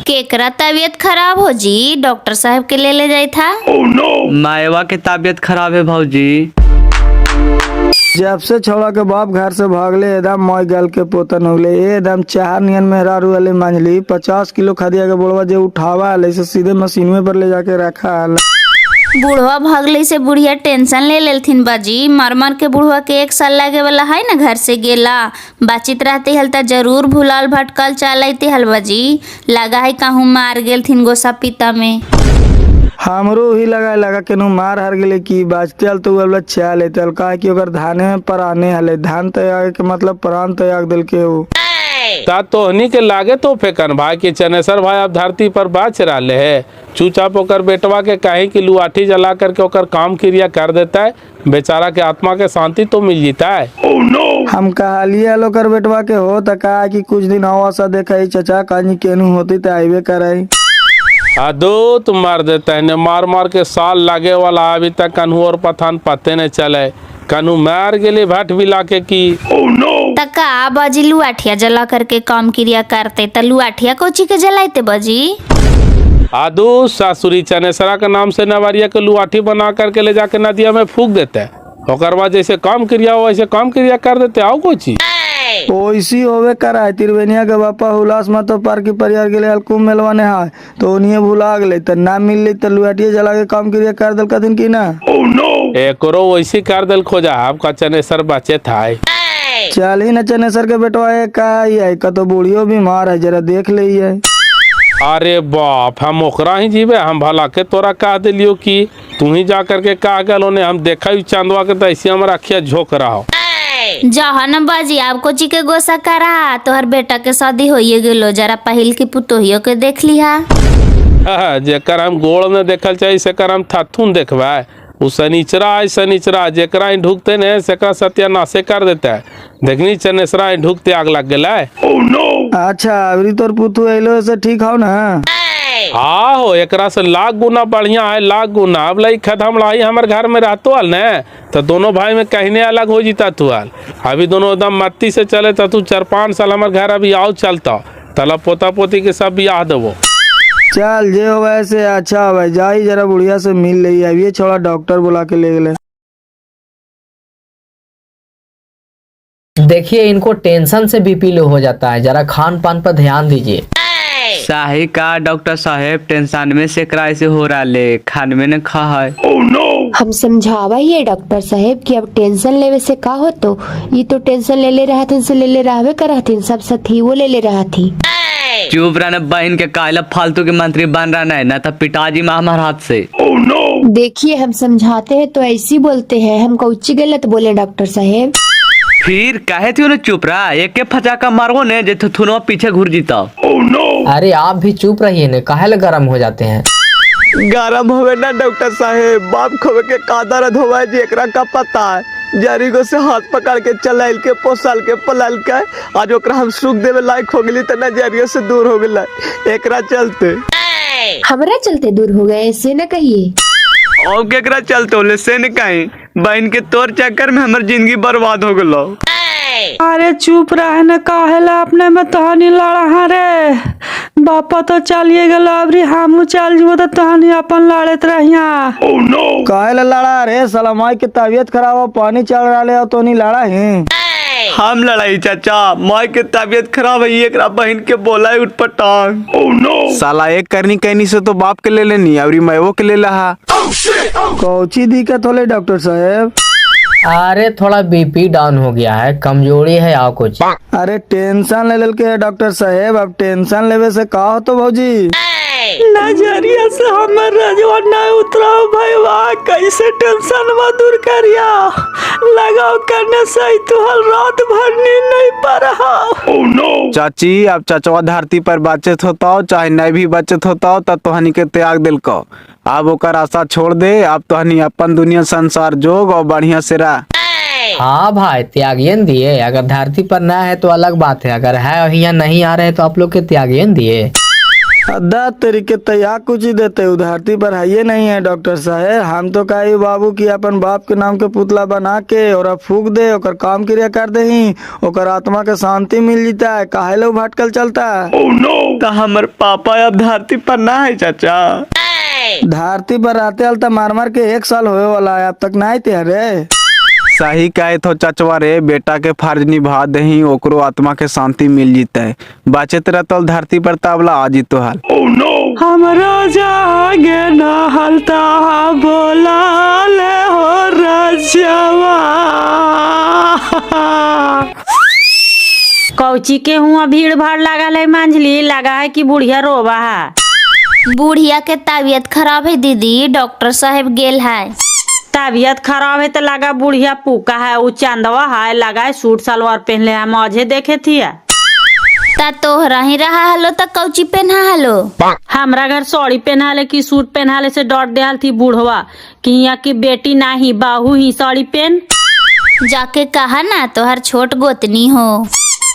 केकरा तबीयत खराब हो जी, डॉक्टर साहब के ले जाई था। मायवा के तबीयत खराब है भौजी। जब से छोड़ा के बाप घर से भागले एकदम मौज गल के पोतन होगले एकदम चार नियन मेहरा रुअले मंजली 50 किलो खदिया के बोलवा जे उठावा ले से सीधे मशीनवे पर ले जाके रखा है। बुढ़वा भागले से बुढ़िया टेंशन ले लेथिन बाजी। मर मर के बुढ़वा के 1 साल लागे वाला है ना, घर से गेला बाचित रहते हल त जरूर भूलाल भटकल चलते हल बाजी। लगा है कहूँ मार गेल थिन गोसा पिता में। हमरो ही लगा केनू मार हर गेले की बाजते हल तो वाला चा लेते हल का कि ओकर धाने में पराने हले धान त्याग के मतलब प्राण त्याग दिल के हो। ता तोहनी के लागे तो फेकन भाई के चनेसर भाई अब धरती पर बाच रहे है। चुपचाप ओकर बेटवा के कहीं की लुआठी जला करके ओकर काम क्रिया कर देता है, बेचारा के आत्मा के शांति तो मिल जीता है। हम कहलिए लो कर बेटवा के हो त का कि कुछ दिन हवा सा देखा चचा कहीं केनू होती त आइबे कराई। आदो तुम मार देता है ने मार मार के साल लागे वाला अभी तक कन्हू और पठान पते नहीं चले। कन्हू मार गेले भट बिला के की तका बाजी लुआठिया जला करके काम क्रिया करते त लुआठिया कोची के जलाते बाजी। आदो सासुरी चनेसरा के नाम से नवरिया के लुआठी बना करके ले जाके नदिया में फूक देते है। ओकर बाद जैसे काम क्रिया हो वैसे काम क्रिया कर देते आओ कोई चीज ओइसी होवे कराए। तिरवेनिया के बापा हुलास में तो पार की परिवार के लिए हल्कुम मेलवाने है तो उन्हें भुला गए त ना मिल त लुआटिया जला के काम क्रिया कर दल कदिन की ना। एकरो वैसी कर दल खोजा आपका चनेसर बचे था। चल ही न चनेसर के बेटवा है का है तो बूढ़ियो बीमार है जरा देख ले है। अरे बाप हम ओकरा ही जीवे हम भला के तोरा कह दिलियो कि तू ही जा करके कह गलो ने हम देखा चांदवा के तो ऐसे हमारा अखिया झोंक रहा हो। जहन बाजी आपको ची के गोसा करा तो हर बेटा के शादी होइए गेलो, जरा पहिल की पुतोहियो के देख लिहा। जेकर हम गोड़ में देखल चाहिए सेकर हम थाथुन देखवा उ शनिचरा है शनिचरा जेकरा ही ढुकते ने सेकरा सत्यानाशे कर देता है। देखनी चनेसरा ही ढुकते आग लग गया है। अच्छा अबरी तोर पुतू अइलो से ठीक हो ना। हाँ हो एकरा से लाख गुना बढ़िया है, लाख गुना। अब लाई खत्म लाई हमारे घर में रहतो हल ने तो दोनों भाई में कहने अलग हो जीता तू हाल। अभी दोनों एकदम मत्ती से चले तो तू 4-5 साल हमारे घर अभी आओ चलता तला पोता पोती के सब ब्याह देवो। चल जे हो वैसे अच्छा हो जाई जरा बुढ़िया से मिल रही है। ये छोड़ा डॉक्टर बुला के ले गए। देखिए इनको टेंशन से बीपी लो हो जाता है, जरा खान पान पर ध्यान दीजिए। साही का डॉक्टर साहेब टेंशन में से कराए से हो रहा ले खान में न खा है। हम समझावा ये डॉक्टर साहेब कि अब टेंशन लेवे से का हो तो ये तो टेंशन ले रहा थे से ले रहवे कर सब साथी वो ले रहा थी। चुप रहना बहन के काला फालतू के मंत्री बन रहा है ना तो पिताजी में हमारे हाथ से। देखिए हम समझाते हैं तो ऐसी बोलते हैं, हम कौची गलत बोले डॉक्टर साहेब। फिर कहे थे उन्हें चुप रहा एक फटाका मारो ने जे थुनो पीछे घुर जीता। अरे आप भी चुप रहिए ने, काहे गरम हो जाते हैं। गरम होवे ना डॉक्टर साहेब, बाप खोवे के कादर धोवा जी एकरा का पता है। जरीगो से हाथ पकड़ के चलाइल के पोसल के पलल के आज ओकरा हम सुख देवे लायक हो गेली त नजरिया से दूर हो गेला। एकरा चलते हमरा चलते दूर हो गए ऐसे न कहिए। और केकरा चलते होले से न कहीं बहन के तोर चक्कर में हमारी जिंदगी बर्बाद हो गलो। अरे चुप रहे न काहेला अपने में तहनी लड़ा रे बापा तो चलिए गलो अबरी हम चल जीवो तो तहनी अपन लड़त रहिया। काहेला लड़ा रे साला माई की तबीयत खराब हो पानी चल रहा ले तो नहीं लड़ा है। हम लड़ाई चाचा माई के तबीयत खराब है एक बहन के बोला उठ पटांग। साला एक करनी कहनी से तो बाप के ले लेनी अबरी मैं वो के ले लहा। कौची दिक्कत होले डॉक्टर साहेब। अरे थोड़ा बीपी डाउन हो गया है, कमजोरी है या कुछ। अरे टेंशन ले के डॉक्टर साहेब, अब टेंशन लेवे से का हो तो भौजी। नजरिया से हमर रजवा नहीं उतरा भाई वाह कैसे टेंशन में दूर करिया लगाओ करने से तो हल रात भर नींद नहीं पा रहा। चाची अब चचवा धरती पर बचत होता हो चाहे नहीं भी बचत होता हो तब तोहनी के त्याग दिल को अब ओकर आशा छोड़ दे। अब तोहनी अपन दुनिया संसार जोग और बढ़िया से रह। हाँ भाई त्यागियन दिए, अगर धरती पर ना है तो अलग बात है, अगर है और यहाँ नहीं आ रहे तो आप लोग के त्यागियन दिए। अद्दा तरीके तैयार कुछ ही देते उधारती पर है नहीं है डॉक्टर साहब। हम तो कही बाबू की अपन बाप के नाम के पुतला बना के और फूक दे ओकर काम क्रिया कर दे ही ओकर आत्मा के शांति मिल जीता है। काहे लो भटकल चलता है। तो हमर पापा अब धरती पर ना है चाचा। धरती पर आते अलता मार मार के 1 साल होए वाला है अब तक ना आते रे। सही कहे तो चचवा रे, बेटा के फर्ज निभा दही ओकरो आत्मा के शांति मिल जीते। बचत रहतल धरती पर तबला आ जीतो हाल। हमरा जागे ना हलता बोला ले हो रजवा। कौची के हुआ भीड़ भाड़ लगल है मंझली, लगा है कि बुढ़िया रोवा है। बुढ़िया के तबीयत खराब है दीदी, डॉक्टर साहब गेल है। तबीयत खराब है तो लगा बुढ़िया पूका है, वो चंदवा है, लगा है सूट सलवार पहनले है, मौजे देखे थी। ता तोहरा ही रहा हलो त कौची पहना हलो। हमरा घर साड़ी पहनाले की सूट पहनाले से डॉट देहल थी बूढ़वा कि यहाँ की बेटी ना ही बाहू ही साड़ी पहन। जाके कहा ना तोहर छोट गोतनी हो।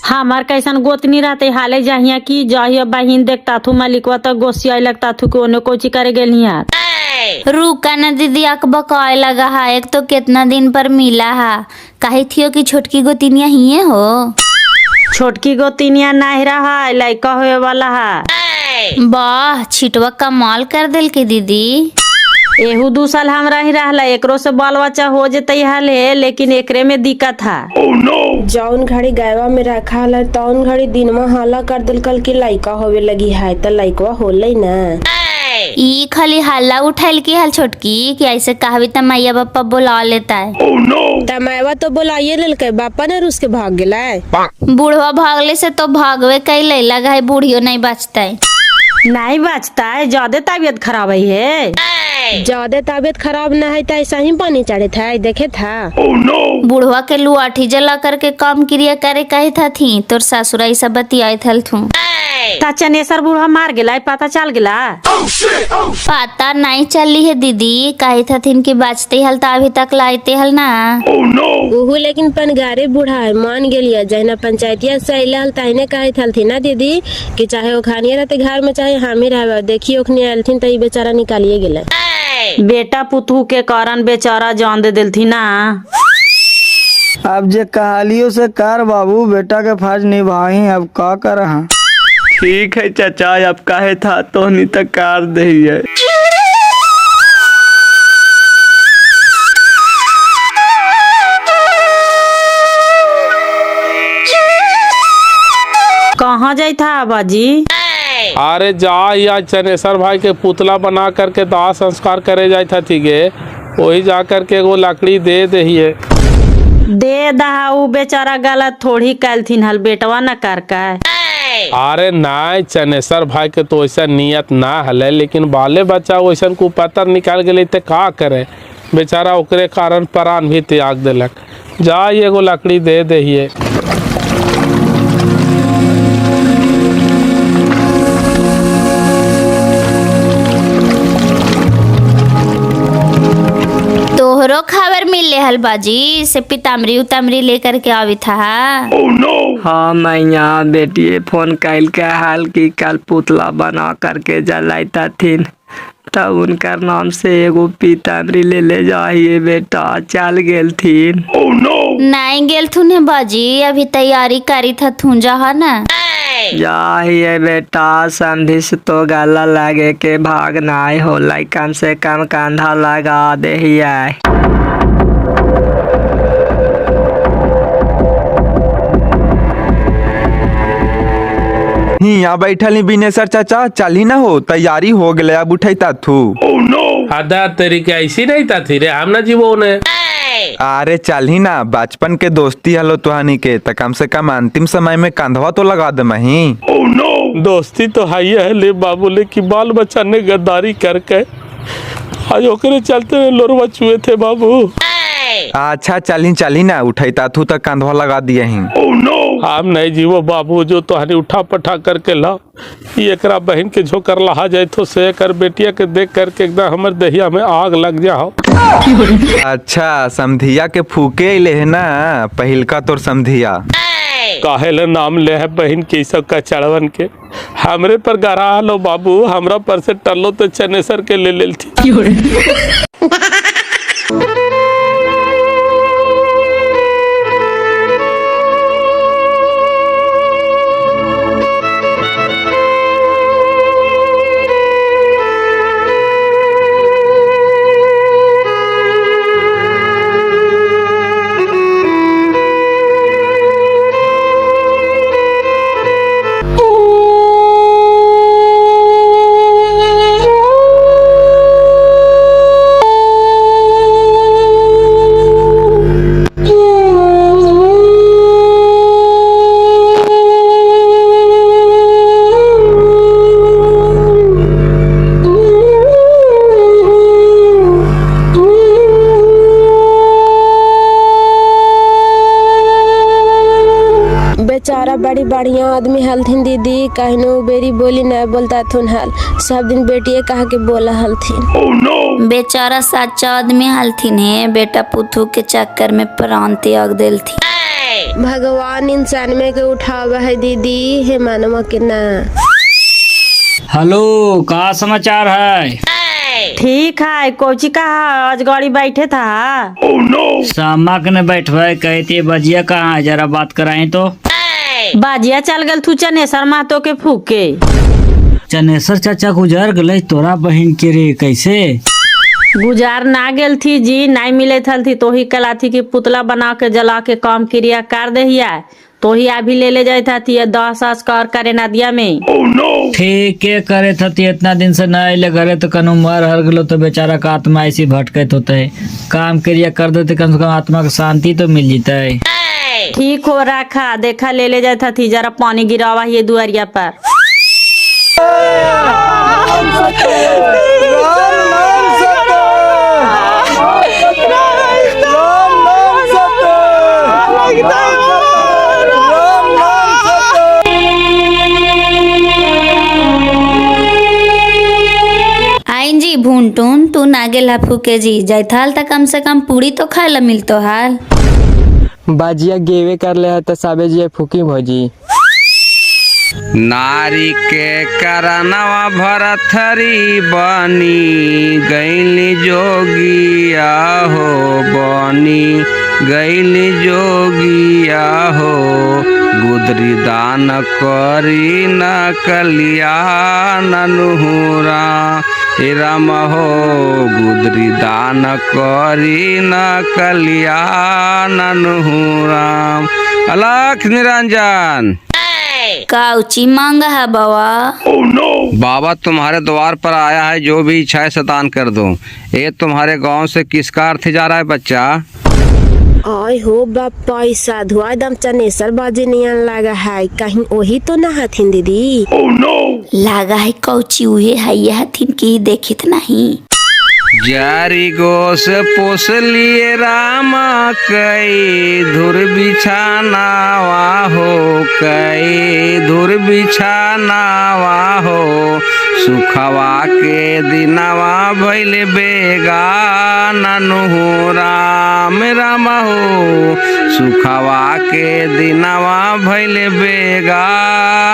हमार कैसन गोतनी रहते हाले जहिया की जहिया बहिन देखता थू मलिकवा तो गोसिया लगता थू को कोची करे गेली यार। रुका न दीदी अकबकाए लगा है, एक तो कितना दिन पर मिला है। कही थियो कि छोटकी गोतिनिया ही हो। छोटकी गोतिनिया नहीं रहा लड़का होए वाला है। वाह छिटवा कमाल कर दिल के दीदी। एहू 2 साल हमरा ही रहला, एकरो से बाल बच्चा हो जते हाले, लेकिन एकरे में दिक्कत है। जौन घड़ी गायवा में रखा है तौन घड़ी दिनमा हाला कर दिल कल की लइका होवे लगी है तो लइकवा होले ना। ई खाली हल्ला उठाइल की हल छोटकी कि ऐसे कहवी त मैया बापा बुला लेता है। तमायवा तो बुलाइए ललके बापा ने रुस के भाग गेला है। बूढ़वा भागले से तो भागवे कैले लगा है, बूढ़ियो नहीं बचता है। नहीं बचता है, ज्यादा तबीयत खराब है। ज्यादा तबीयत खराब न है तो ऐसा ही पानी चढ़े था देखे था। बूढ़वा के लुआठी जला करके काम क्रिया करे कही था थी तोर ससुराई सब बतियाई थल थू। चनेसर बूढ़ा मार गेला, पता चल गेला। पता नहीं चली है दीदी, कही था थीन की बचते हल तो अभी तक लाइते हल ना। ओहू लेकिन पनगारे बूढ़ा है मान गेलिया जहना पंचायतिया से अइला हल तहने कही थल थी ना दीदी कि चाहे वो खानिया रहते घर में चाहे हम ही रहे देखिए ओखनी आलथिन तो बेचारा निकालिए गेला। बेटा पुतहू के कारण बेचारा जान दे दिल थी ना। अब जे कहालियों से कर बाबू बेटा के फर्ज निभाई अब का कर। ठीक है चाचा, अब काहे था तो नहीं तक कार दही है। कहाँ जाई था बाजी? अरे जा या चनेसर भाई के पुतला बना करके दाह संस्कार करे जाए था थीगे, वही जा करके वो लकड़ी दे दहिए। दे दहा उ बेचारा गलत थोड़ी कैलथिन हल बेटवा न कर का। अरे ना चनेसर भाई के तो ऐसा नियत ना हले, लेकिन बाले बच्चा वैसा कुपतर निकाल गए तो का करे बेचारा, ओकरे कारण प्राण भी त्याग दिलक। जा एगो लकड़ी दे दहिए। तोहरो खबर मिले हल बाजी से पितामरी उतामरी लेकर के आवी था। हाँ मैया बेटी फोन कैल के हाल की कल पुतला बना करके जलाता थीन तब उनका नाम से एगो पीताम्बरी ले जाइए बेटा चल गेल थीन। नहीं गेल थूने बाजी, अभी तैयारी करी था थू जहा ना। जाइए बेटा संधि से तो गला लगे के भाग नाई हो कम से कम कंधा लगा दे। यहाँ बैठल ही बिनेसर चाचा चल ही ना हो तैयारी हो गले अब उठैता थू। आधा तरीके ऐसी नहीं था थी रे हम ना जीवो ने। अरे चल ही ना बचपन के दोस्ती हलो तुहानी के तो कम से कम अंतिम समय में कंधवा तो लगा दे मही। दोस्ती तो है ले बाबू, ले कि बाल बच्चा ने गद्दारी करके आज ओकरे चलते लोरवा चुए थे बाबू। अच्छा चल ही ना उठैता थू तो कंधवा लगा दिए ही। हम नहीं जीवो बाबू, जो तोहनी उठा पठा करके ला एकरा बहन के झोकर लहा जाए तो से कर बेटिया के देख करके एकदम हमर दहिया में आग लग जाओ। अच्छा समधिया के फूके अले है ना पहिलका तोर समधिया। काहे ले नाम ले है बहन के सब का चढ़वन के हमरे पर गरा लो बाबू, हमरा पर से टल्लो तो चनेसर के ले लेल थी। बेचारा बड़ी बढ़िया आदमी हलथिन दीदी, कहनो बेरी बोली न बोलता थुन हल, सब दिन बेटिए कहा के बोला हलथिन। बेचारा सच्चा आदमी हलथिन है, बेटा पुतू के चक्कर में प्राण त्याग देल थी। भगवान इंसान में के उठावा है दीदी, हे मानवा के ना। हेलो, का समाचार है? ठीक है, कोची कहा आज गाड़ी बैठे था। सामा के ने बैठवे कहते बजिया कहाँ है, जरा बात कराएं तो। बाजिया चल गल थू चनेसर महतो के फूके। चनेसर चाचा गुजर गले, तोरा बहन के रे कैसे? गुजार ना गेल थी जी, नहीं मिले थल थी तो ही कला थी कि पुतला बना के जला के काम क्रिया कर दहिया, तो ही अभी ले जाए था 10 संस्कार करे नदिया में। ठीक है करे थी, इतना दिन से न अले घरे तो कनु मर हर गलो तो बेचारा का आत्मा ऐसी भटकत होता है, काम क्रिया कर देते कम से कम आत्मा को शांति तो मिल जाता है। ठीक हो रखा, देखा ले जाए था थी, जरा पानी गिरावा ये दुआरिया पर। आइन जी भूनटून तू ना गेला फूके जी, जैथाल त कम से कम पूरी तो खाए ला मिलतो हाल। बाजिया गेवे कर ले है तो साबे जी फूकी भौजी। नारी के करनवा भरथरी बनी गैली जोगिया हो, बनी गैली जोगिया हो, गुदरी दान करी न कलिया ननुहुरा, हे राम हो गुदरी दान करी न कलिया ननुहुरा। अलख निरंजन काउची मांगा है बाबा? बाबा तुम्हारे द्वार पर आया है, जो भी इच्छा है सदान कर दो। ये तुम्हारे गांव से किसका अर्थ जा रहा है बच्चा? आय हो बापा, साधु एकदम चनेसर बाजे नियन लगा है, कहीं वही तो ना हथिन दीदी? लगा है कौची उहे है, ये हथिन की देखित नहीं। जारी गोस पोस लिए राम कई धुर बिछानावा हो, कई धुर बिछानावा हो, सुखवा के दिनवा भइल बेगा ननुहु राम राम हो, सुखवा के दिनवा भइल बेगा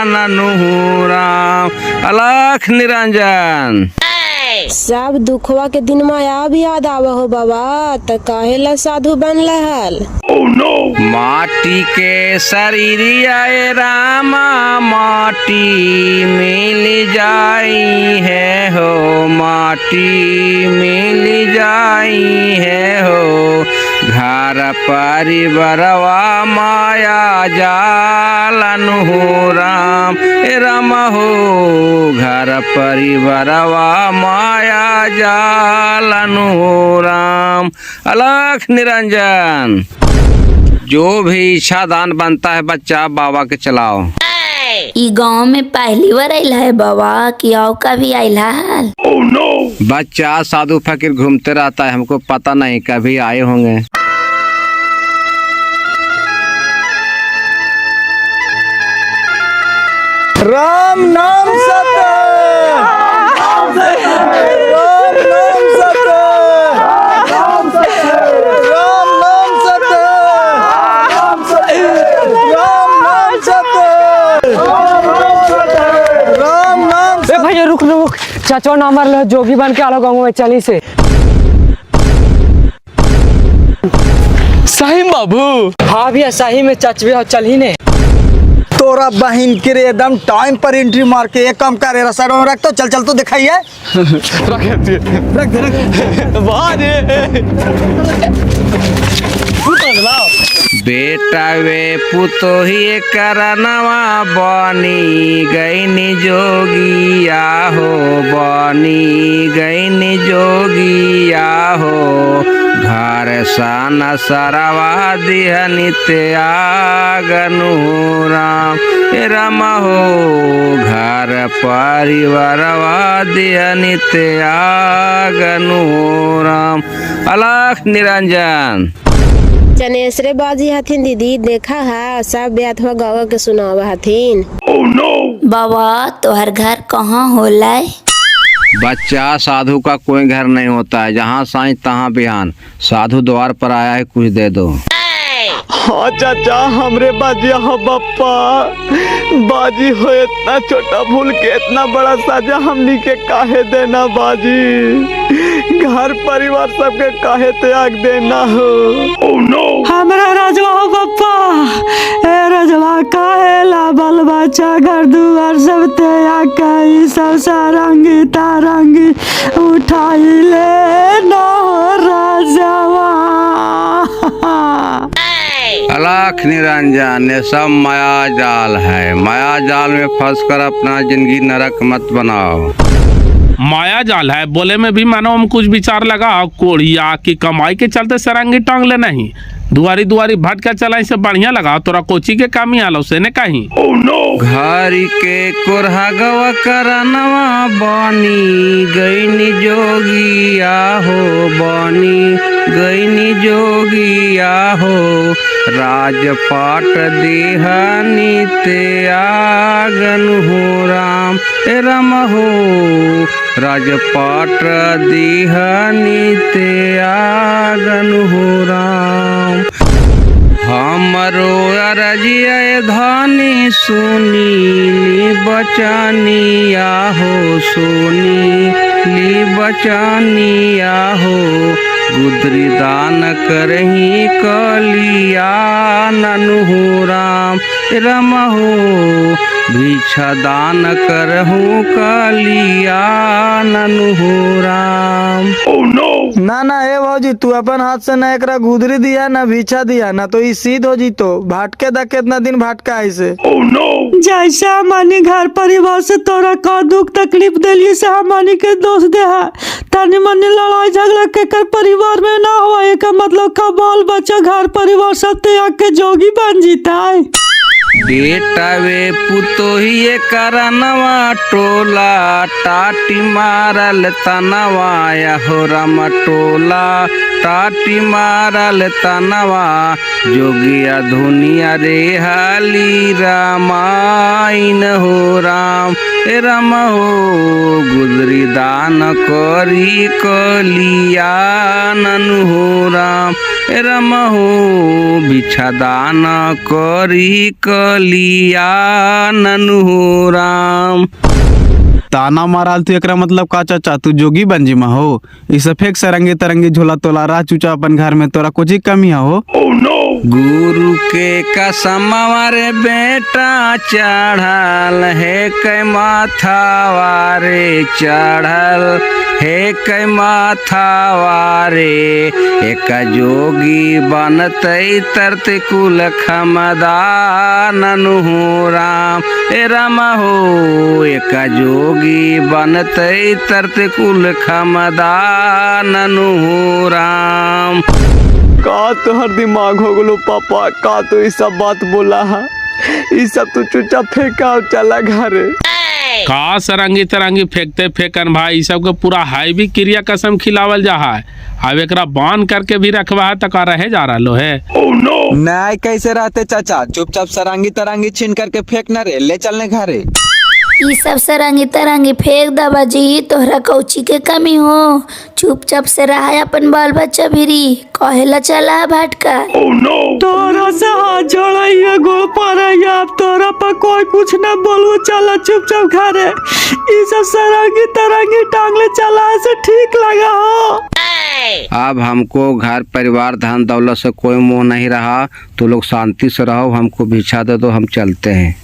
ननुहु राम। अलख निरंजन सब दुखवा के दिन में अब याद आवा हो बाबा, त काहेला साधु बन हल? माटी के शरीरिया रामा माटी मिल जाई है हो, माटी मिल जाई है हो, घर परिवारवा माया जालन हो राम राम हो, घर परिवारवा माया जालन हो राम। अलख निरंजन जो भी इच्छा दान बनता है बच्चा बाबा के चलाओ। ई गांव में पहली बार आइला है बाबा कि आओ का भी आइला है? बच्चा साधु फकीर घूमते रहता है, हमको पता नहीं कभी आए होंगे। राम नाम सत्य, राम नाम सत्य, राम नाम सत्य, राम नाम रुक रुक, चाचा नंबर लो, जोगी बन के आलो गाँव में चली से। सही बाबू। हाँ भैया सही में चाचवे हो, चल ही ने। तोरा बहन के रे एकदम टाइम पर एंट्री मार के एक काम करे रसायन में रख तो चल चल तो दिखाइए। रख दे वाह रे। बेटा वे पुतोही करनवा बनी गईनी जोगिया हो, बनी गईनी जोगिया हो। घर सन सरवा दिहनि त्यागनु राम राम हो, घर परिवारवा दिहनि त्यागनु राम। अलख निरंजन। चनेसरे बाजी हथिन दीदी, देखा है सब ब्यात हुआ गाँव के सुनावा हथिन। बाबा तोहर घर कहाँ होला? बच्चा साधु का कोई घर नहीं होता है, जहाँ साईं तहाँ बिहान। साधु द्वार पर आया है, कुछ दे दो। हाँ चाचा हमरे बाजी हो बप्पा, बाजी हो इतना छोटा भूल के इतना बड़ा साजा हमनी के काहे देना बाजी, घर परिवार सबके काहे त्याग देना हो। हमारा राजवा हो पप्पा, ए राजवा काहे ला बाल बच्चा घर दुआर सब त्याग कई, सब सारंगी तारंगी उठाई ले ना राजवा। अलख निरंजन, ये सब माया जाल है। माया जाल में फंसकर अपना जिंदगी नरक मत बनाओ। माया जाल है बोले में भी मानो हम कुछ विचार लगा कोढ़िया की कमाई के चलते सरंगी टांग ले नहीं, दुआरी दुआरी भटका चलाई से बढ़िया लगा तोरा कोची के कामी आलो से ने कहीं। घरी के कोरहा गवा करनवा बनी गईनी जोगिया हो, बनी गईनी जोगिया हो। राजपाट देहनी त्यागन हो राम राम हो, राजपाट देहनी त्यागन हो राम। हमरो अरजिया धानी सुनी बचानिया हो, सुनी ली बचानिया हो। गुदरी दान करही कलिया ननु हो राम राम हो, भिक्षा दान करहूँ कलिया ननु हो राम। ना ना ए भौजी तू अपन हाथ से ना एकरा गुदरी दिया ना भिक्षा दिया ना तो ई सीध हो जी, तो भाटके दा कितना दिन भाटका ऐसे। जैसा मानी घर परिवार से तोरा का दुख तकलीफ दिली से हमानी के दोष दे है, तनी मनी लड़ाई झगड़ा के कर परिवार में ना हुआ, एक मतलब का बाल बच्चा घर परिवार सब त्याग के जोगी बन जीता है। बेटा वे पुतोही करनवा टोला टाटी मारल तनवा हो राम, टोला टाटी मारल तनवा। जोगिया धुनिया रे हाली रामायण हो राम राम हो, गुजरी दान करी कलिया ननु हो राम राम हो, भिक्षा दान करी कलिया ननु हो राम। ताना माराल तू एकरा मतलब का चाचा तू जोगी बन जी मा हो, इस फेंक सरंगी तरंगी झोला तोला रा चूचा अपन घर में तोरा कुछ कमी हो। गुरु के कसम रे बेटा चढ़ल है कै माथा वारे, चढ़ल है कै माथा वारे। एक जोगी बनतई तरते कुल खमदान हो राम राम हो, एक जोगी बनतई तरते कुल खमदान हो राम। का तोहर दिमाग हो गलो पापा, का तू ई सब बात बोला है, ई सब तू चुपचाप फेंका चला घरे। का सरंगी तरंगी फेंकते फेंकन भाई, सब के पूरा हाई भी क्रिया कसम खिलावल जा है, अब एकरा बांध करके भी रखवा है तो का रहे जा रहा लो है। नहीं कैसे रहते चाचा, चुपचाप सरंगी तरंगी छीन करके फेंकना रे, ले चलने घरे। ई सब सरंगी तरंगी फेंक दा बाजी, तोहरा कौची के कमी हो, चुपचाप से रहा अपन बाल बच्चा भिरी, कहेला चला भटका। तोरा से हाथ जोड़ाइए गो परैया अब तोरा पर कोई कुछ न बोलू, चला चुपचाप घरे। ये सब सरंगी तरंगी टांगले चला से ठीक लगा हो। अब हमको घर परिवार धन दौलत से कोई मोह नहीं रहा, तो लोग शांति से रहो, हमको भिक्षा दे दो, हम चलते हैं।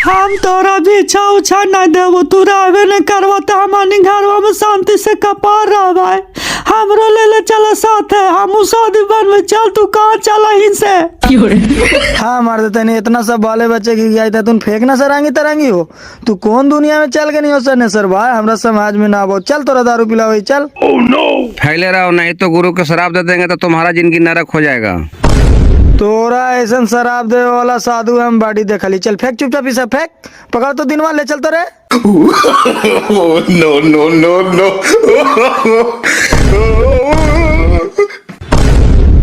हम तोरा भी इच्छा उछा नहीं देवो, तू रहबे नहीं करवा तो हमारे घरवा में शांति से कपार रहबा। हमरो ले चला साथ है, हम शादी बन में चल, तू कहाँ चला इनसे। हाँ मार देते नहीं, इतना सब बाले बच्चे की गया था, तुम फेंकना सरांगी तरंगी हो। तू कौन दुनिया में चल के नहीं हो सर सर भाई, हमरा समाज में ना बहुत। चल तोरा दारू पिला वही चल। फैले रहो, नहीं तो गुरु को शराब दे देंगे तो तुम्हारा जिंदगी नरक हो जाएगा। तोरा ऐसा शराब दे वाला साधु हम बाड़ी देखली। चल फेंक चुपचाप, इसे फेंक, पकड़ तो दिनवा ले चल तो रे। No no no no.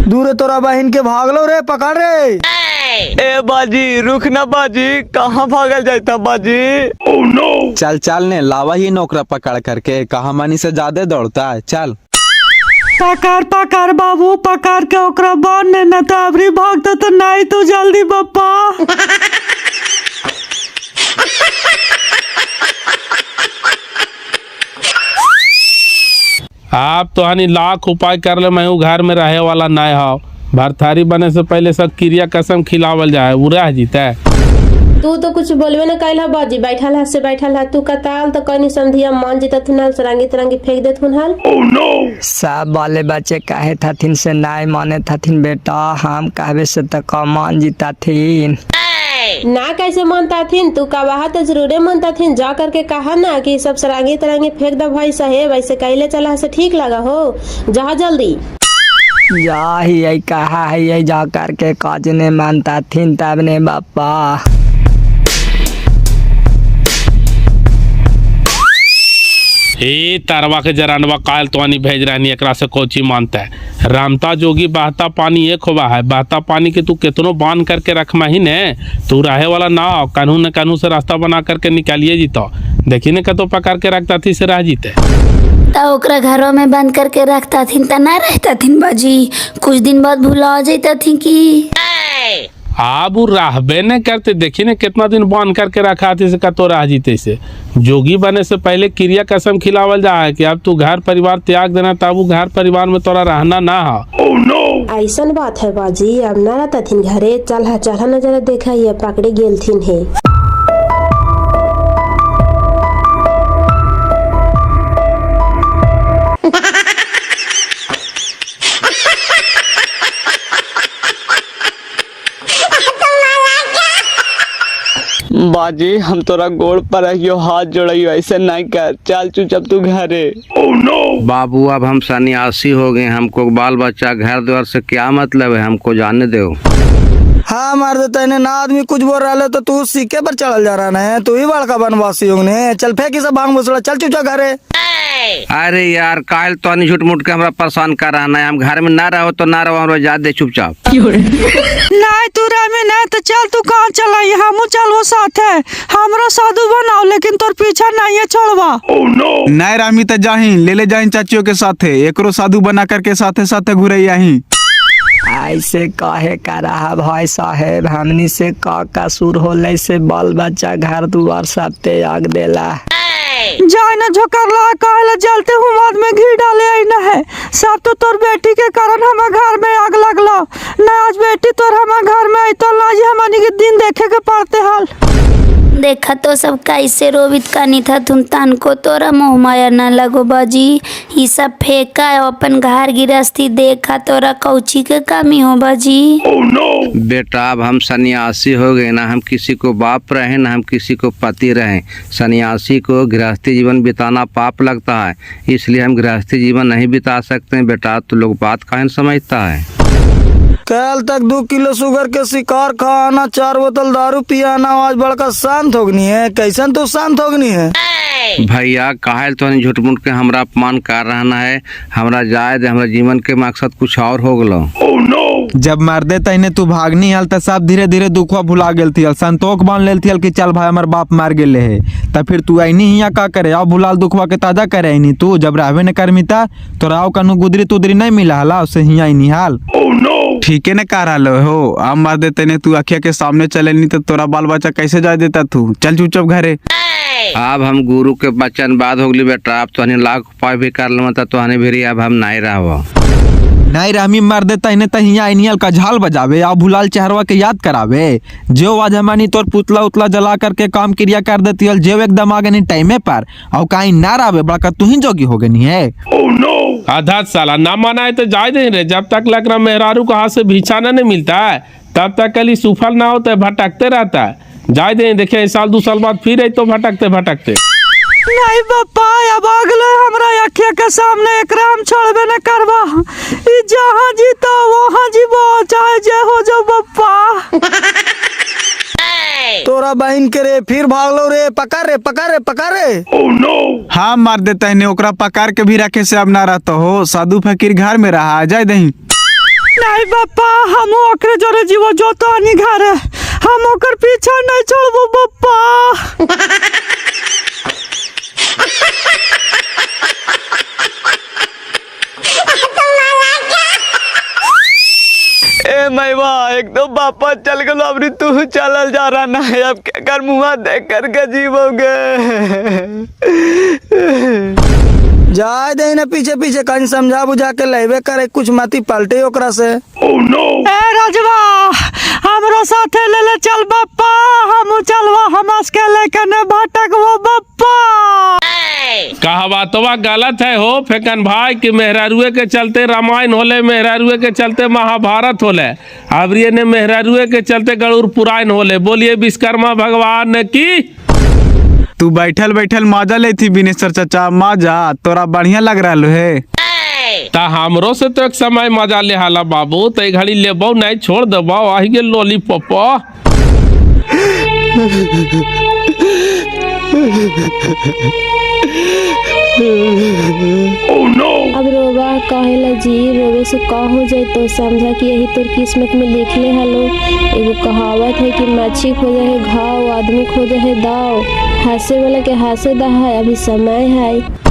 दूर तोरा बहन के भाग लो रे, पकड़ रे। ए बाजी रुक ना बाजी, कहाँ भागल जाता बाजी? चल चल ने लावा ही नौकरा पकड़ करके, कहा मानी से ज्यादा दौड़ता है। चल पकड़ पकड़ बाबू, पकड़ के ओकरा बांध न तो अबरी भागता तो नहीं, तू जल्दी बप्पा। आप तो हनी लाख उपाय कर ले, मैं घर में रहे वाला नहीं हो। भरथारी बने से पहले सब क्रिया कसम खिलावल जाए, उड़ा जीता। तू तो कुछ बोलबे न कैला बाजी, बैठल है से बैठल है, तू कताल तो कहीं समझिया मान जीता थुनल सरांगी तरंगी फेंक दे थुनल। सब वाले बच्चे कहे थथिन से नहीं माने थथिन बेटा, हम कहबे से तो मान जीता थीन। ना कैसे मानता थीन, तू कहा तो जरूरे मानता थीन। जा करके कहा ना कि सब सरांगी तरंगी फेंक दो भाई साहेब, ऐसे कहले चला से ठीक लगा हो। जा जल्दी जा ही यही कहा है, यही जा करके काज ने मानता थीन तब ने बापा। ए तारवा के जरानवा काल तो भेज रही, एकरा से कोची मानता है। रामता जोगी बहता पानी एक होवा है, बहता पानी के तू कितनो बांध करके रखमा ही ने, तू रहे वाला ना हो, कानून न कानून से रास्ता बना करके निकालिए जीतो। देखी ने कतो पकड़ के रखता थी से रह जीते। तो ओकरा घरों में बंद करके रखता थी तो ना रहता थी बाजी, कुछ दिन बाद भूला जाता थी कि अब रहबे न करते। देखी ने कितना दिन बांध करके रखा थी से कतो रह जीते से। जोगी बने से पहले क्रिया कसम खिलावल जा है कि अब तू घर परिवार त्याग देना, तब वो घर परिवार में तोरा रहना ना हो। ऐसा बात है बाजी, अब ना रहता थी घरे। चल न जरा देखा ये पकड़े गेल थीन है। बाजी हम तोरा गोड़ पर रहियो, हाथ जोड़ियो, ऐसे नहीं कर। चल चुपचाप तू घरे। बाबू अब हम सन्यासी हो गए, हमको बाल बच्चा घर द्वार से क्या मतलब है, हमको जाने दो। हाँ मार देता है ना, आदमी कुछ बोल रहा है तो तू सिक्के पर चढ़ल जा रहा है, तू ही बड़का बनवासी होंगे। चल फेंक सब भांग भूसड़ा, चल चुपचाप घरे। अरे यार काल तो नहीं झूठ मूठ के हमरा परेशान कर रहा है, हम घर में ना रहो तो ना रहो, हम जा दे चुपचाप। नहीं तू रह में नहीं तो चल, तू कहाँ चला, हम चलबो साथ है। हमरा साधु बनाओ, लेकिन तोर पीछा नहीं है छोड़वा। नहीं रामी तो जाही ले जाही चाचियों के साथे, एकरो साधु बना करके साथे साथे घुरे यही। ऐसे कहे का रहा भाई साहेब, हमनी से का कसूर होले से बाल बच्चा घर दुआर सब त्याग देला। जाए ना झोकरला, कहला जलते हूँ बाद में घी डाले आई ना है। सब तो तोर बेटी के कारण हमारे घर में आग लगला ना, आज बेटी तोर हमारे घर में आई तो लाज हमारी के दिन देखे के पड़ते हाल। देखा तो सब कैसे रोबित कानी था तुम तान को, तोरा मोह माया ना लगो बाजी। ये सब फेंका है अपन घर गिरस्ती, देखा तोरा कौची के कमी हो बाजी। बेटा अब हम सन्यासी हो गए ना, हम किसी को बाप रहे ना हम किसी को पति रहे। सन्यासी को गृहस्थी जीवन बिताना पाप लगता है, इसलिए हम गृहस्थी जीवन नहीं बिता सकते हैं। बेटा तो लोग बात काहे समझता है। कल तक 2 किलो शुगर के शिकार खाना, 4 बोतल दारू पियाना, आज बड़का शांत होगनी है। कैसन तो शांत होगनी है भैया, काहे तो नहीं झूठ मूठ के हमरा अपमान कर रहा है। हमरा जाए दे, हमरा जीवन के मकसद कुछ और हो गलो। जब मार दे तने तू भागनी हल त सब धीरे धीरे दुखवा भुला गेल थी, संतोष बांध लेल थी कि चल भाई हमार बाप मार गेले है, तब फिर तू आईनी हिया का करे, अब भुलाल दुखवा के ताजा करे आईनी। तू जब रहबे न करमिता तो राव कनु गुदरी तुदरी नहीं मिला हला, उससे हिया आईनी हाल। ठीक है न कह रहा हो। अब मार देते ने तू अखिया के सामने चले नहीं तो तोरा बाल बच्चा कैसे जा देता तू। चल चुपचाप घरे। अब हम गुरु के वचन बाद होगली बेटा। अब तो लाख उपाय भी कर लम तो भी अब हम नहीं रहो। नहीं रामी मार देता इन्हें तो हिया इनियल का झाल बजावे आ भुलाल चेहरवा के याद करावे। जो आज हमानी तोर पुतला उतला जला करके काम क्रिया कर देती हल जेव एकदम आगे नहीं टाइमे पर और कहीं ना रावे बड़ा तू ही जोगी हो गई है। आधा साला ना माना है तो जाए दे रे। जब तक लकड़ा मेहरारू को हाथ से भिछाना नहीं मिलता है तब तक कली सुफल ना होता है, भटकते रहता है। जाए दे देखिए इस साल 2 साल बाद फिर है तो भटकते भटकते। नहीं बापा अब अगले हमरा अखिया के सामने एकरा हम छोड़बे न करबा। ई जहां जीता वहां जीवो चाहे जे हो जाओ बापा। तोरा बहन के रे फिर भाग लो रे। पकड़ रे पकड़ रे पकड़ रे। हाँ मार देता है ओकरा पकार के भी रखे से अब ना रहता हो। साधु फकीर घर में रहा जाए दही। नहीं बापा हम ओकरे जोरे जीवो जो तो आनी घर है। हम ओकर पीछा नहीं छोड़बो बापा। ए मैवा एकदम वापस चल गलो। अबरी तू चलल जा रहा ना है। अब क्या कर मुँह देख करके जीवोगे। जाए दे ना पीछे पीछे कहीं समझा बुझा के लेवे करे कुछ मती पलटे ओकरा से। ए राजवा हमरो साथे ले ले चल बापा। हम चलवा हम के लेके न भटकबो बापा। कहावतवा गलत है हो फेकन भाई कि मेहरारुए के चलते रामायण होले, मेहरारुए के चलते महाभारत होले, अब ये ने मेहरारुए के चलते गरुड़ पुराण होले। बोलिए विश्वकर्मा भगवान की। तू बैठल बैठल मजा ले थी बिनेश्वर चाचा। मजा तोरा बढ़िया लग रहा है। ता हमरो से तो एक समय मजा ले हाला बाबू। तो घड़ी लेबो नहीं छोड़ देबो आही के लॉलीपॉप। अब रोबा कहेला जी रोवे से का हो जाए तो समझा कि यही तोर किस्मत में लिख ले हलो। एगो कहावत है कि मच्छी खोजे है घाव आदमी खोजे है दाव। हंसे वाला के हंसे दा है अभी समय है।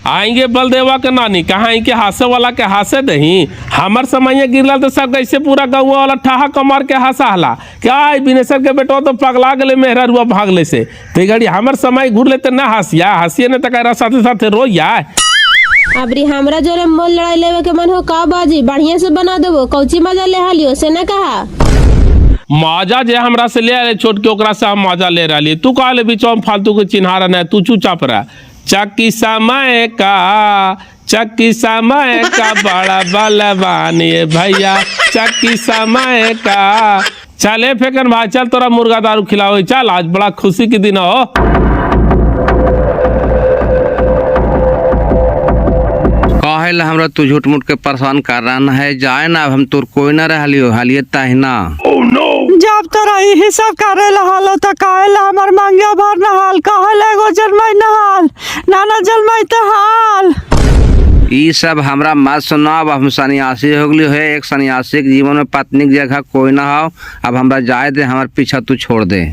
आएंगे बलदेवा के नानी कहाँ के हासे वाला के हासे दही। हमार समय गिरला तो सब कैसे पूरा गाँव वाला ठहा कमार के हंसा हला क्या बिनेश्वर के बेटो तो पगला गले मेहरारुआ भागले से। तो घड़ी हमार समय घूर लेते ना हंसिया हंसिए ने तक साथे साथे रोइया। अबरी हमरा जोरे मोल लड़ाई लेवे के मन हो का बाजी बढ़िया से बना देबो। कौची मजा ले हालियो से न कहा। मजा जे हमरा से ले आले छोट के ओकरा से हम मजा ले रही। तू कहा ले बीचो फालतू के चिन्हारा न तू चुपचाप रह। चक्की समय का बड़ा बलवान ये भैया चक्की समय का। चले फेकन भाई चल तोरा मुर्गा दारू खिलाओ। चल आज बड़ा खुशी के दिन हो। कहे हमरा तू झूठ मूठ के परेशान कर रहा है। जाए ना अब हम तोर कोई ना रहलियो हालिए ताहिना। जब तोरा यही सब करे हालो तो कहेला हमर मांगिया भर नहाल। कहेला एगो जलमई नहाल नाना जलमई तहाल। ई सब हमरा मत सुनाब। हम सन्यासी हो गली है। एक सन्यासी के जीवन में पत्नी की जगह कोई ना हो। अब हमरा जाए दे हमारे पीछा तू छोड़ दे।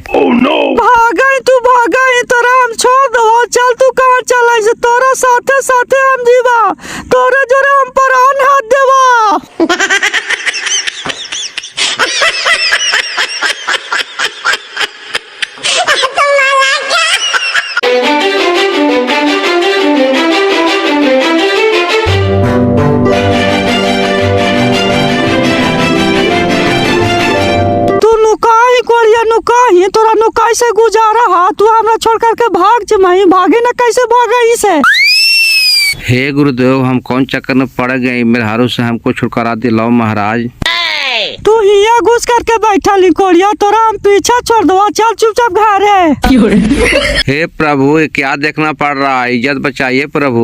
भागई तू भागई तोरा हम छोड़ दो। चल तू कहाँ चला से तोरा साथे साथे हम जीवा। तोरे जोरे हम परान हाथ देवा। नुकाही तोरा नुकाई से गुजारा हा। तू हमरा छोड़ करके भाग जमाई भागे न कैसे भागे से। हे गुरुदेव हम कौन चक्कर में पड़ गए। मेरे हारू से हमको छुटकारा दिलाओ महाराज। तू हिया घुस करके बैठा लिकोड़िया तोरा हम पीछा छोड़ दो। चल चुपचाप घर है। हे प्रभु ये क्या देखना पड़ रहा है। इज्जत बचाइए प्रभु।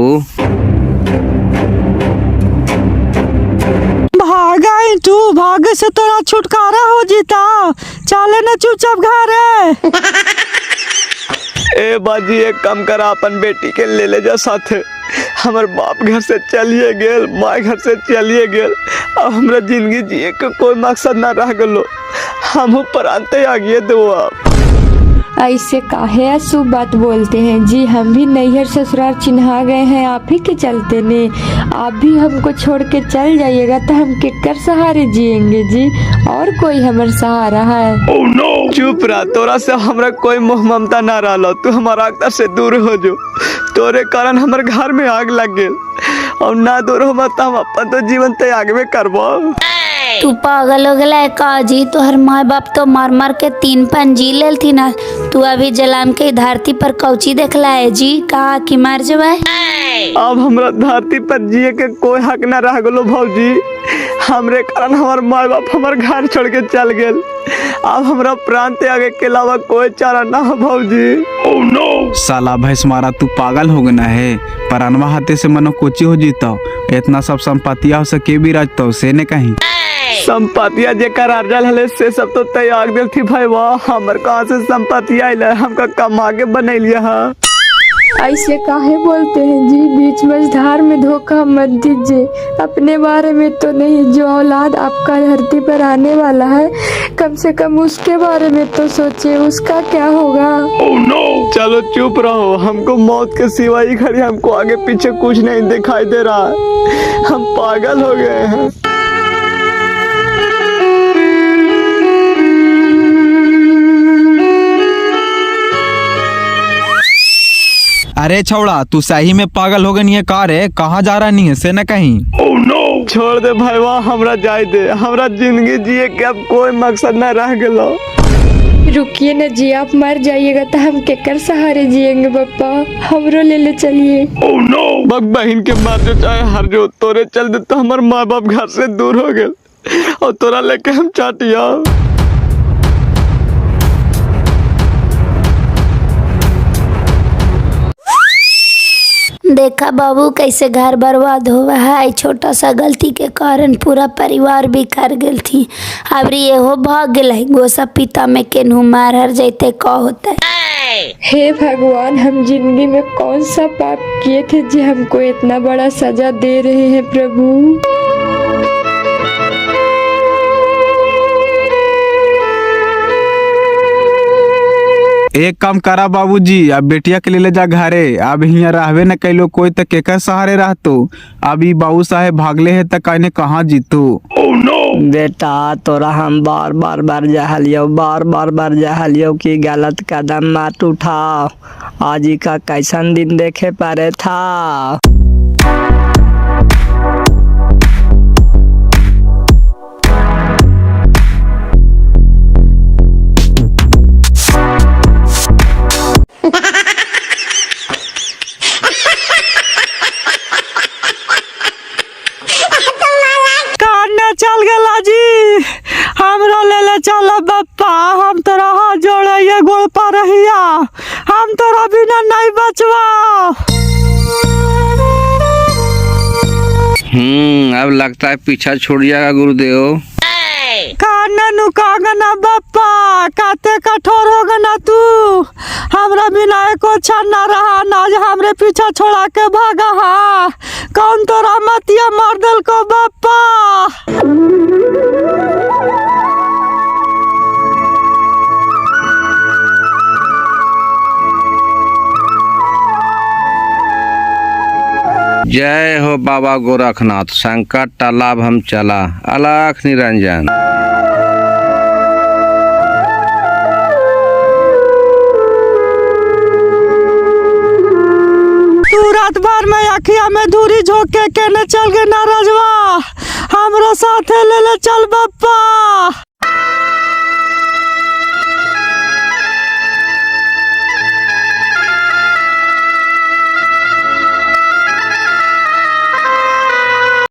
भागाई तू भागे से तोरा छुटकारा हो जीता। चले न चुपचाप घर है। ए बाजी एक काम करा अपन बेटी के ले ले जा साथे। हमार बाप घर से चलिए गेल माँ घर से चलिए गेल। अब हमरा जिंदगी जिए के कोई मकसद ना रह गलो। हम प्रांते आगे दो। अब ऐसे काहे अशुभ बात बोलते हैं जी। हम भी नैहर ससुराल चिन्हा गए हैं आप ही के चलते ने। आप भी हमको छोड़ के चल जाइएगा तो हम केकर सहारे जिएंगे जी। और कोई हमारा सहारा है? चुप रह, तोरा से हमरा कोई मोह ममता ना रहा। तू हमारा आग से दूर हो जो। तोरे कारण हमारे घर में आग लग गए और ना दूर हो मत हम अपन तो जीवन त्याग में करबो। तू पागल हो गया का जी? तोहर माँ बाप तो मार मार के 3 पान जी लेल थी ना। तू अभी जलाम के धरती पर कौची देखला है जी? कहा कि मार जबे? अब हमरा धरती पर जिए के कोई हक ना रह गलो भौजी। हमरे कारण हमार माँ बाप हमार घर छोड़ के चल गए। अब हमरा प्राण त्यागे के अलावा कोई चारा ना हो भौजी। साला भैंस मारा, तू पागल हो गना है। परानवा हाथे से मनो कोची हो जीतो। इतना सब संपत्तिया से के भी राजतो से ने कहीं संपत्तिया जेकर अर्जल हले से सब तो त्याग दिल थी भाई। वाह हमर कहाँ से संपत्तिया आइल? हमका कमा के बनैलिया है। ऐसे काहे बोलते हैं जी? बीच मझधार में धोखा मत दीजिए। अपने बारे में तो नहीं, जो औलाद आपका धरती पर आने वाला है कम से कम उसके बारे में तो सोचिए, उसका क्या होगा। चलो चुप रहो। हमको मौत के सिवा ही खड़ी, हमको आगे पीछे कुछ नहीं दिखाई दे रहा है। हम पागल हो गए हैं। अरे छौड़ा, तू सही में पागल हो गई है का रे? कहाँ जा रहा नहीं है से न कहीं? छोड़ दे भाई, वाह हमरा जाए दे। हमरा जिंदगी जिए के अब कोई मकसद न रह गलो। रुकिए न जी, आप मर जाइएगा तो हम केकर सहारे जिएंगे पापा? हमरो ले चलिए। बक बहन के मार जो चाहे हर जो, तोरे चल दे तो हमार माँ बाप घर से दूर हो गए और तोरा लेके हम चाटिया। देखा बाबू कैसे घर बर्बाद हुआ है। छोटा सा गलती के कारण पूरा परिवार बिखर गई थी। अब ये भाग गए गोसा पिता में केनहू मार हर जैते का होता है। हे भगवान, हम जिंदगी में कौन सा पाप किए थे जी हमको इतना बड़ा सजा दे रहे हैं प्रभु। एक काम करा बाबूजी, अब बेटिया के ले जा घरे। अब हियाँ रहबे न कैलो कोई तो केकर सहारे रहतो। अब ई बाबू साहेब भागले है तो कहने कहाँ जीतो। बेटा तोरा हम बार बार जहलियो कि गलत कदम मत उठाओ। आज ही का कैसन दिन देखे पड़े था। चल गला जी, हमरो ले चल बप्पा। हम तोरा हाथ जोड़े गोड़ पा रहिया, हम तोरा बिना नहीं बचवा। अब लगता है पीछा छोड़ जाएगा गुरुदेव। कानू कागना बप्पा, काते कठोर हो गना तू। हमरा बिना एको क्षण न रहा, ना हमरे पीछा छोड़ा के भागा। हा कौन तोरा मतिया मार दल को बप्पा। जय हो बाबा गोरखनाथ, संकट टला अब हम चला। अलख निरंजन। तू रात भर में अखिया में धूरी झोंक के केने चल गए ना रजवा। हमरो साथे ले चल बप्पा।